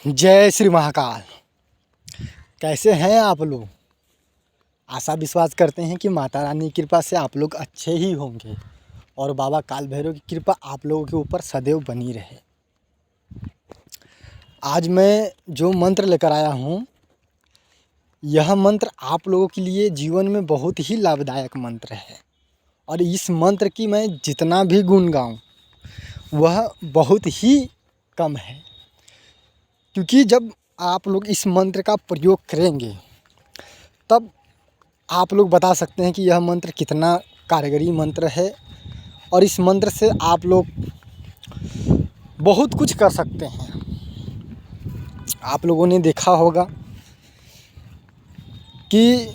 जय श्री महाकाल। कैसे हैं आप लोग? आशा विश्वास करते हैं कि माता रानी की कृपा से आप लोग अच्छे ही होंगे और बाबा काल भैरव की कृपा आप लोगों के ऊपर सदैव बनी रहे। आज मैं जो मंत्र लेकर आया हूँ, यह मंत्र आप लोगों के लिए जीवन में बहुत ही लाभदायक मंत्र है और इस मंत्र की मैं जितना भी गुण गाऊँ वह बहुत ही कम है, क्योंकि जब आप लोग इस मंत्र का प्रयोग करेंगे तब आप लोग बता सकते हैं कि यह मंत्र कितना कारगरी मंत्र है और इस मंत्र से आप लोग बहुत कुछ कर सकते हैं। आप लोगों ने देखा होगा कि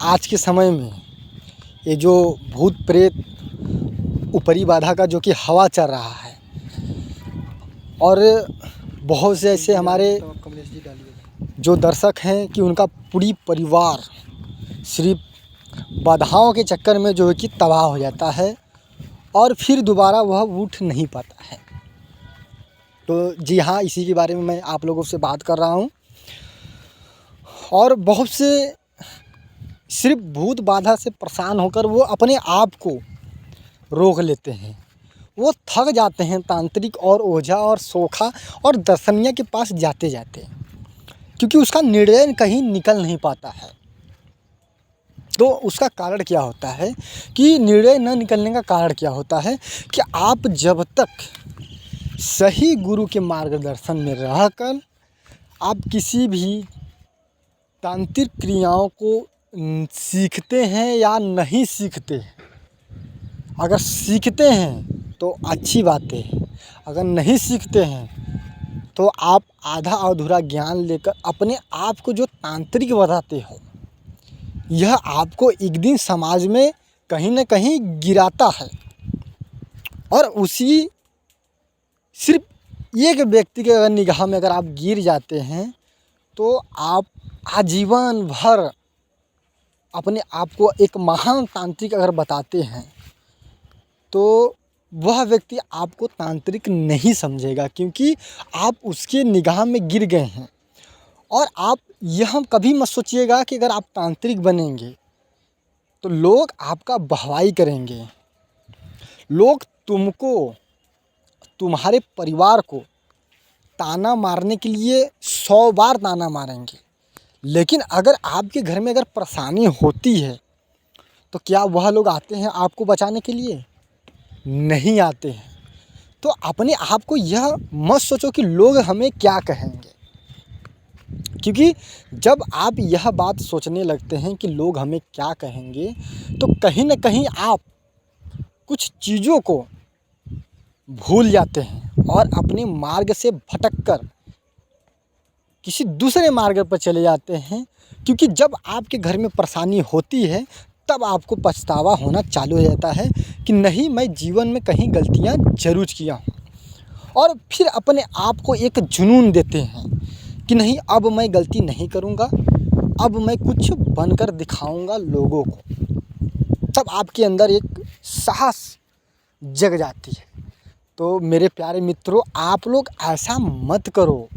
आज के समय में ये जो भूत प्रेत ऊपरी बाधा का जो कि हवा चल रहा है और बहुत से ऐसे हमारे जो दर्शक हैं कि उनका पूरी परिवार सिर्फ बाधाओं के चक्कर में जो है कि तबाह हो जाता है और फिर दोबारा वह उठ नहीं पाता है। तो जी हाँ, इसी के बारे में मैं आप लोगों से बात कर रहा हूँ। और बहुत से सिर्फ भूत बाधा से परेशान होकर वो अपने आप को रोक लेते हैं, वो थक जाते हैं तांत्रिक और ओझा और सोखा और दर्शनिया के पास जाते जाते, क्योंकि उसका निर्णय कहीं निकल नहीं पाता है। तो उसका कारण क्या होता है कि निर्णय न निकलने का कारण क्या होता है कि आप जब तक सही गुरु के मार्गदर्शन में रहकर आप किसी भी तांत्रिक क्रियाओं को सीखते हैं या नहीं सीखते, अगर सीखते हैं तो अच्छी बात है, अगर नहीं सीखते हैं तो आप आधा अधूरा ज्ञान लेकर अपने आप को जो तांत्रिक बताते हो, यह आपको एक दिन समाज में कहीं न कहीं गिराता है। और उसी सिर्फ एक व्यक्ति के अगर निगाह में अगर आप गिर जाते हैं तो आप आजीवन भर अपने आप को एक महान तांत्रिक अगर बताते हैं तो वह व्यक्ति आपको तांत्रिक नहीं समझेगा, क्योंकि आप उसके निगाह में गिर गए हैं। और आप यह कभी मत सोचिएगा कि अगर आप तांत्रिक बनेंगे तो लोग आपका वाहवाही करेंगे, लोग तुमको, तुम्हारे परिवार को ताना मारने के लिए 100 बार ताना मारेंगे, लेकिन अगर आपके घर में अगर परेशानी होती है तो क्या वह लोग आते हैं आपको बचाने के लिए? नहीं आते हैं। तो अपने आप को यह मत सोचो कि लोग हमें क्या कहेंगे, क्योंकि जब आप यह बात सोचने लगते हैं कि लोग हमें क्या कहेंगे तो कहीं न कहीं आप कुछ चीज़ों को भूल जाते हैं और अपने मार्ग से भटक कर किसी दूसरे मार्ग पर चले जाते हैं। क्योंकि जब आपके घर में परेशानी होती है तब आपको पछतावा होना चालू हो जाता है कि नहीं, मैं जीवन में कहीं गलतियां ज़रूर किया हूँ, और फिर अपने आप को एक जुनून देते हैं कि नहीं, अब मैं गलती नहीं करूँगा, अब मैं कुछ बनकर दिखाऊँगा लोगों को। तब आपके अंदर एक साहस जग जाती है। तो मेरे प्यारे मित्रों, आप लोग ऐसा मत करो,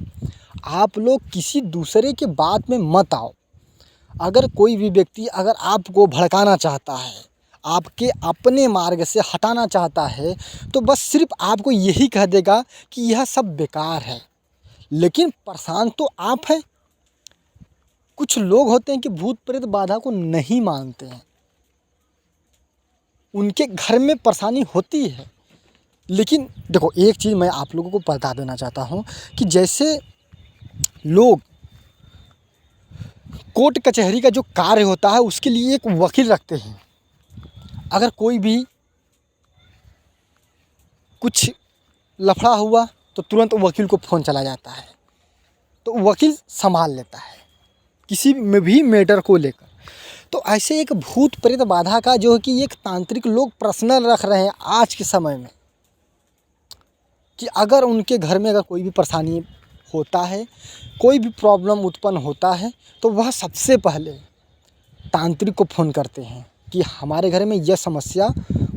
आप लोग किसी दूसरे के बात में मत आओ। अगर कोई भी व्यक्ति अगर आपको भड़काना चाहता है, आपके अपने मार्ग से हटाना चाहता है, तो बस सिर्फ आपको यही कह देगा कि यह सब बेकार है, लेकिन परेशान तो आप हैं। कुछ लोग होते हैं कि भूत प्रेत बाधा को नहीं मानते हैं, उनके घर में परेशानी होती है। लेकिन देखो, एक चीज़ मैं आप लोगों को बता देना चाहता हूँ कि जैसे लोग कोर्ट कचहरी का जो कार्य होता है उसके लिए एक वकील रखते हैं, अगर कोई भी कुछ लफड़ा हुआ तो तुरंत वकील को फ़ोन चला जाता है, तो वकील संभाल लेता है किसी में भी मैटर को लेकर। तो ऐसे एक भूत प्रेत बाधा का जो है कि एक तांत्रिक लोग पर्सनल रख रहे हैं आज के समय में, कि अगर उनके घर में अगर कोई भी परेशानी होता है, कोई भी प्रॉब्लम उत्पन्न होता है, तो वह सबसे पहले तांत्रिक को फ़ोन करते हैं कि हमारे घर में यह समस्या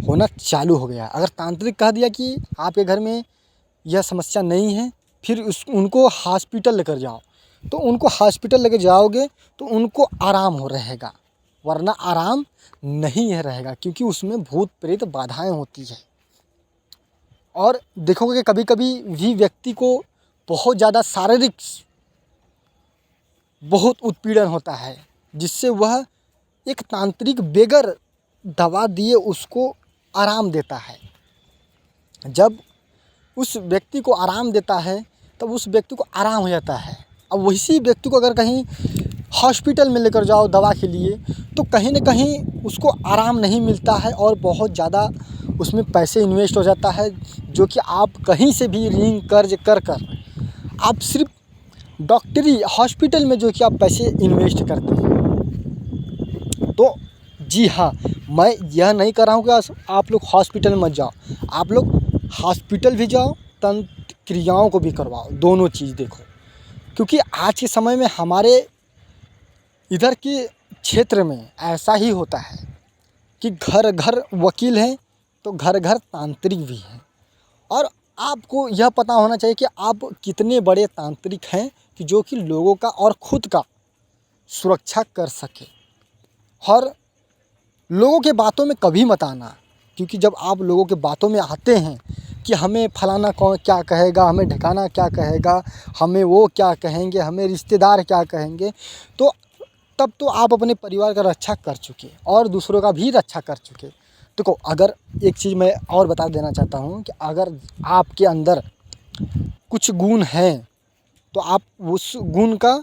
होना चालू हो गया। अगर तांत्रिक कह दिया कि आपके घर में यह समस्या नहीं है फिर उनको हॉस्पिटल लेकर जाओ। तो उनको हॉस्पिटल लेकर जाओगे तो उनको आराम हो रहेगा, वरना आराम नहीं है रहेगा, क्योंकि उसमें भूत प्रेत बाधाएं होती है। और देखोगे कि कभी कभी भी व्यक्ति को बहुत ज़्यादा शारीरिक बहुत उत्पीड़न होता है, जिससे वह एक तांत्रिक बेगर दवा दिए उसको आराम देता है। जब उस व्यक्ति को आराम देता है तब उस व्यक्ति को आराम हो जाता है। अब वैसी व्यक्ति को अगर कहीं हॉस्पिटल में लेकर जाओ दवा के लिए, तो कहीं न कहीं उसको आराम नहीं मिलता है और बहुत ज़्यादा उसमें पैसे इन्वेस्ट हो जाता है, जो कि आप कहीं से भी ऋण कर्ज कर कर आप सिर्फ डॉक्टरी हॉस्पिटल में जो कि आप पैसे इन्वेस्ट करते हैं। तो जी हाँ, मैं यह नहीं कर रहा हूँ कि आप लोग हॉस्पिटल मत जाओ, आप लोग हॉस्पिटल भी जाओ, तंत्र क्रियाओं को भी करवाओ, दोनों चीज़ देखो। क्योंकि आज के समय में हमारे इधर के क्षेत्र में ऐसा ही होता है कि घर घर वकील हैं तो घर घर तांत्रिक भी हैं। और आपको यह पता होना चाहिए कि आप कितने बड़े तांत्रिक हैं कि जो कि लोगों का और खुद का सुरक्षा कर सके। और लोगों के बातों में कभी मत आना, क्योंकि जब आप लोगों के बातों में आते हैं कि हमें फलाना कौन क्या कहेगा, हमें ढिकाना क्या कहेगा, हमें वो क्या कहेंगे, हमें रिश्तेदार क्या कहेंगे, तो तब तो आप अपने परिवार का रक्षा कर चुके और दूसरों का भी रक्षा कर चुके। देखो, अगर एक चीज़ मैं और बता देना चाहता हूँ कि अगर आपके अंदर कुछ गुण हैं तो आप उस गुण का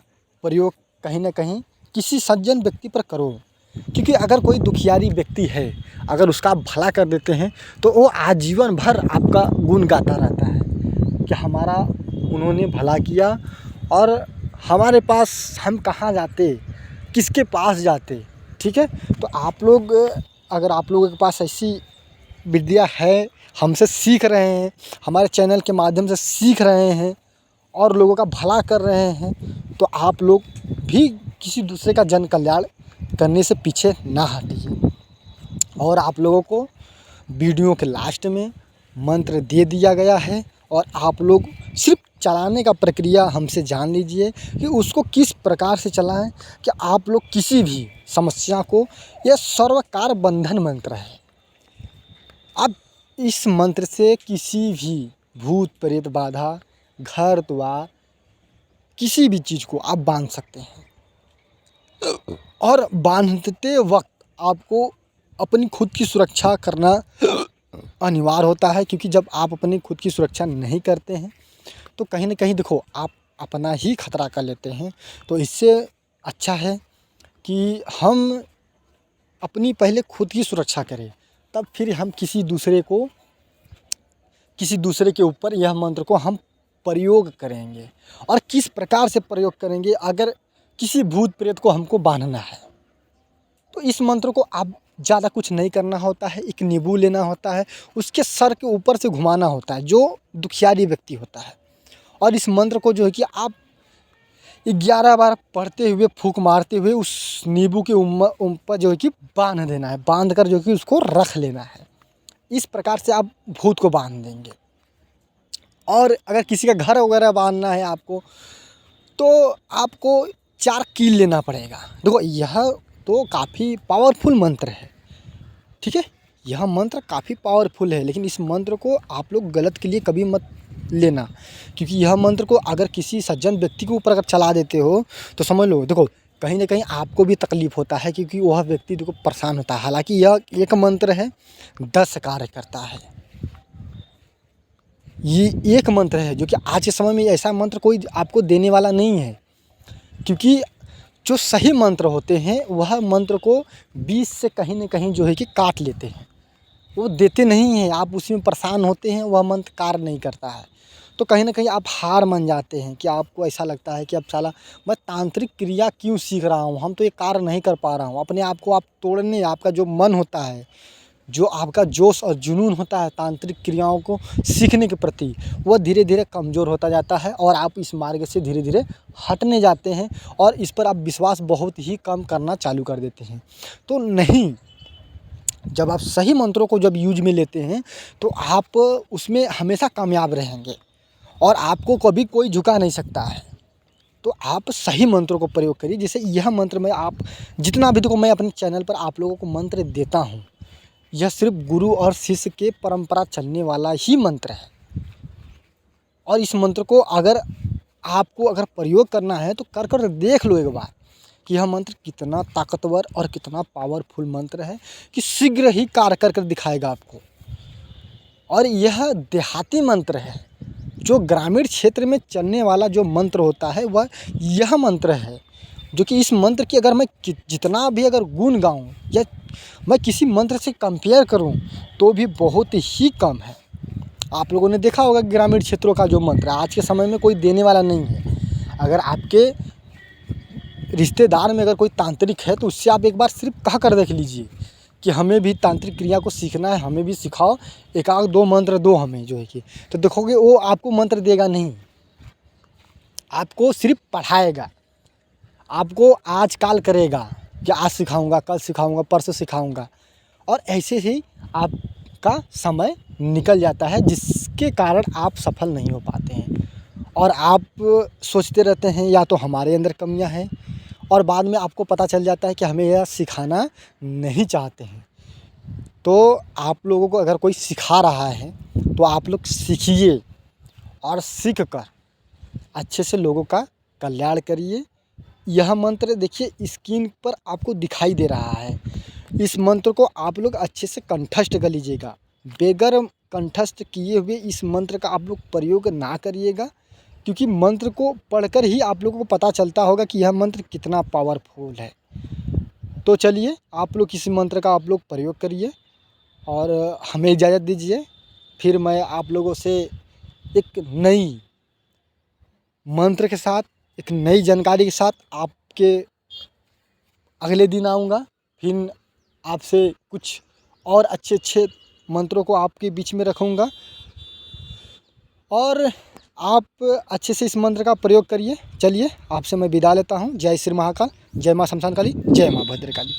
प्रयोग कहीं ना कहीं किसी सज्जन व्यक्ति पर करो। क्योंकि अगर कोई दुखियारी व्यक्ति है, अगर उसका आप भला कर देते हैं तो वो आजीवन भर आपका गुण गाता रहता है कि हमारा उन्होंने भला किया, और हमारे पास हम कहाँ जाते, किसके पास जाते। ठीक है, तो आप लोग अगर आप लोगों के पास ऐसी विद्या है, हमसे सीख रहे हैं, हमारे चैनल के माध्यम से सीख रहे हैं और लोगों का भला कर रहे हैं, तो आप लोग भी किसी दूसरे का जन कल्याण करने से पीछे ना हटिए। और आप लोगों को वीडियो के लास्ट में मंत्र दे दिया गया है, और आप लोग सिर्फ चलाने का प्रक्रिया हमसे जान लीजिए कि उसको किस प्रकार से चलाएं कि आप लोग किसी भी समस्या को, यह सर्वकार बंधन मंत्र है। अब इस मंत्र से किसी भी भूत प्रेत बाधा, घर द्वार, किसी भी चीज़ को आप बांध सकते हैं। और बांधते वक्त आपको अपनी खुद की सुरक्षा करना अनिवार्य होता है, क्योंकि जब आप अपनी खुद की सुरक्षा नहीं करते हैं तो कहीं ना कहीं देखो आप अपना ही खतरा कर लेते हैं। तो इससे अच्छा है कि हम अपनी पहले खुद की सुरक्षा करें, तब फिर हम किसी दूसरे के ऊपर यह मंत्र को हम प्रयोग करेंगे। और किस प्रकार से प्रयोग करेंगे, अगर किसी भूत प्रेत को हमको बांधना है तो इस मंत्र को आप ज़्यादा कुछ नहीं करना होता है, एक नींबू लेना होता है, उसके सर के ऊपर से घुमाना होता है जो दुखियारी व्यक्ति होता है, और इस मंत्र को जो है कि आप 11 बार पढ़ते हुए, फूंक मारते हुए उस नींबू के ऊपर जो है कि बांध देना है, बांध कर जो कि उसको रख लेना है। इस प्रकार से आप भूत को बांध देंगे। और अगर किसी का घर वगैरह बांधना है आपको, तो आपको 4 कील लेना पड़ेगा। देखो, यह तो काफ़ी पावरफुल मंत्र है, ठीक है, यह मंत्र काफ़ी पावरफुल है, लेकिन इस मंत्र को आप लोग गलत के लिए कभी मत लेना। क्योंकि यह मंत्र को अगर किसी सज्जन व्यक्ति के ऊपर अगर चला देते हो तो समझ लो, देखो कहीं ना कहीं आपको भी तकलीफ़ होता है, क्योंकि वह व्यक्ति देखो परेशान होता है। हालांकि यह एक मंत्र है, 10 कार्य करता है। ये एक मंत्र है जो कि आज के समय में ऐसा मंत्र कोई आपको देने वाला नहीं है, क्योंकि जो सही मंत्र होते हैं वह मंत्र को 20 से कहीं ना कहीं जो है कि काट लेते हैं, वो देते नहीं हैं। आप उसी में परेशान होते हैं, वह मंत्र कार्य नहीं करता है, तो कहीं ना कहीं आप हार मान जाते हैं कि आपको ऐसा लगता है कि अब साला मैं तांत्रिक क्रिया क्यों सीख रहा हूँ, हम तो ये कार्य नहीं कर पा रहा हूँ। अपने आप को आप तोड़ने, आपका जो मन होता है, जो आपका जोश और जुनून होता है तांत्रिक क्रियाओं को सीखने के प्रति, वह धीरे धीरे कमज़ोर होता जाता है और आप इस मार्ग से धीरे धीरे हटने जाते हैं और इस पर आप विश्वास बहुत ही कम करना चालू कर देते हैं। तो नहीं, जब आप सही मंत्रों को जब यूज में लेते हैं तो आप उसमें हमेशा कामयाब रहेंगे। और आपको कभी कोई झुका नहीं सकता है। तो आप सही मंत्रों को प्रयोग करिए। जैसे यह मंत्र मैं आप जितना भी देखो मैं अपने चैनल पर आप लोगों को मंत्र देता हूँ, यह सिर्फ गुरु और शिष्य के परंपरा चलने वाला ही मंत्र है। और इस मंत्र को अगर आपको प्रयोग करना है तो कर देख लो एक बार कि यह मंत्र कितना ताकतवर और कितना पावरफुल मंत्र है कि शीघ्र ही कार्य कर दिखाएगा आपको। और यह देहाती मंत्र है, जो ग्रामीण क्षेत्र में चलने वाला जो मंत्र होता है वह यह मंत्र है, जो कि इस मंत्र की अगर मैं जितना भी गुण गाऊं या मैं किसी मंत्र से कंपेयर करूं तो भी बहुत ही कम है। आप लोगों ने देखा होगा ग्रामीण क्षेत्रों का जो मंत्र आज के समय में कोई देने वाला नहीं है। अगर आपके रिश्तेदार में अगर कोई तांत्रिक है तो उससे आप एक बार सिर्फ कह कर देख लीजिए कि हमें भी तांत्रिक क्रिया को सीखना है, हमें भी सिखाओ, एक आध दो मंत्र दो हमें जो है कि, तो देखोगे वो आपको मंत्र देगा नहीं, आपको सिर्फ पढ़ाएगा, आपको आज काल करेगा कि आज सिखाऊंगा, कल सिखाऊंगा, परसों सिखाऊंगा, और ऐसे ही आपका समय निकल जाता है, जिसके कारण आप सफल नहीं हो पाते हैं। और आप सोचते रहते हैं या तो हमारे अंदर कमियां हैं, और बाद में आपको पता चल जाता है कि हमें यह सिखाना नहीं चाहते हैं। तो आप लोगों को अगर कोई सिखा रहा है तो आप लोग सीखिए और सीख कर अच्छे से लोगों का कल्याण करिए। यह मंत्र देखिए स्क्रीन पर आपको दिखाई दे रहा है, इस मंत्र को आप लोग अच्छे से कंठस्थ कर लीजिएगा। बेगर कंठस्थ किए हुए इस मंत्र का आप लोग प्रयोग ना करिएगा, क्योंकि मंत्र को पढ़कर ही आप लोगों को पता चलता होगा कि यह मंत्र कितना पावरफुल है। तो चलिए आप लोग इस मंत्र का आप लोग प्रयोग करिए और हमें इजाज़त दीजिए। फिर मैं आप लोगों से एक नई मंत्र के साथ, एक नई जानकारी के साथ आपके अगले दिन आऊँगा। फिर आपसे कुछ और अच्छे मंत्रों को आपके बीच में रखूँगा, और आप अच्छे से इस मंत्र का प्रयोग करिए। चलिए आपसे मैं विदा लेता हूँ। जय श्री महाकाल, जय माँ शमशान काली, जय माँ भद्रकाली।